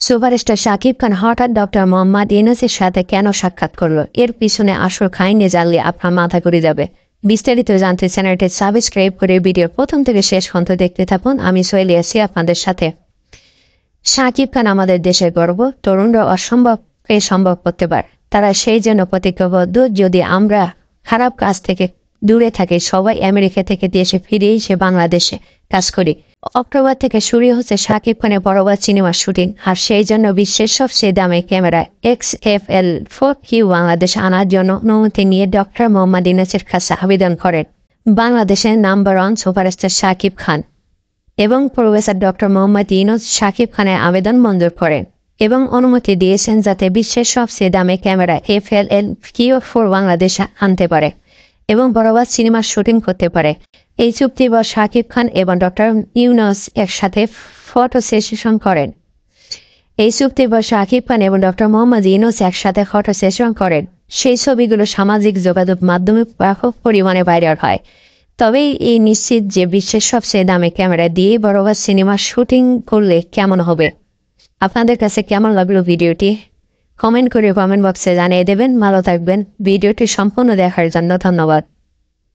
Superstar Shakib Khan হঠাৎ doctor Mohammad ইউনূসের সাথে কেন সাক্ষাৎ করলো, এর পিছনে আসল কাহিনী জানলে আপনার মাথা ঘুরে যাবে। বিস্তারিত জানতে চ্যানেলটি সাবস্ক্রাইব করে ভিডিওর প্রথম থেকে শেষ পর্যন্ত দেখতে থাকুন। আমি সোহেলি আছি আপনাদের সাথে। শাকিব খান আমাদের দেশের গর্ব। তরুণরা অসম্ভবকে সম্ভব করতে পারে, তারা সেই জন্য প্রতিজ্ঞাবদ্ধ। যদি আমরা খারাপ কাজ থেকে দূরে থাকি, সবাই আমেরিকা থেকে দেশে ফিরে এসে বাংলাদেশে কাজ করি। অক্টোবর থেকে শুরু হচ্ছে শাকিব খানের পরবর্তী সিনেমার শুটিং, আর সেই জন্য বিশ্বের সবচেয়ে দামি ক্যামেরা XFL4Q বাংলাদেশে আনার জন্য অনুমতি নিয়ে ডক্টর মোহাম্মদ ইউনূসের কাছে আবেদন করেন বাংলাদেশের নাম্বার 1 সুপারস্টার শাকিব খান এবং প্রফেসর ডক্টর মোহাম্মদ ইউনূস শাকিব খানের আবেদন মঞ্জুর করেন এবং অনুমতি দিয়েছেন যাতে বিশ্বের সবচেয়ে দামি ক্যামেরা FLQ4 বাংলাদেশে আনতে পারে এবং বরাবর সিনেমার শুটিং করতে পারে। এই চুক্তির পর শাকিব খান এবং ডক্টর ইউনূস একসাথে ফটো সেশন করেন। এই চুক্তির পর শাকিব খান এবং ডক্টর মোহাম্মদ ইউনূস একসাথে ফটো সেশন করেন। সেই ছবিগুলো সামাজিক যোগাযোগ মাধ্যমে ব্যাপক পরিমাণে ভাইরাল হয়। তবে এই নিশ্চিত যে বিশ্বের সবচেয়ে দামি ক্যামেরা দিয়ে বরাবর সিনেমার শুটিং করলে কেমন হবে। আপনাদের কাছে কেমন লাগলো ভিডিওটি কমেন্ট করে কমেন্ট বক্সে জানিয়ে দেবেন। ভালো থাকবেন। ভিডিওটি সম্পূর্ণ দেখার জন্য ধন্যবাদ।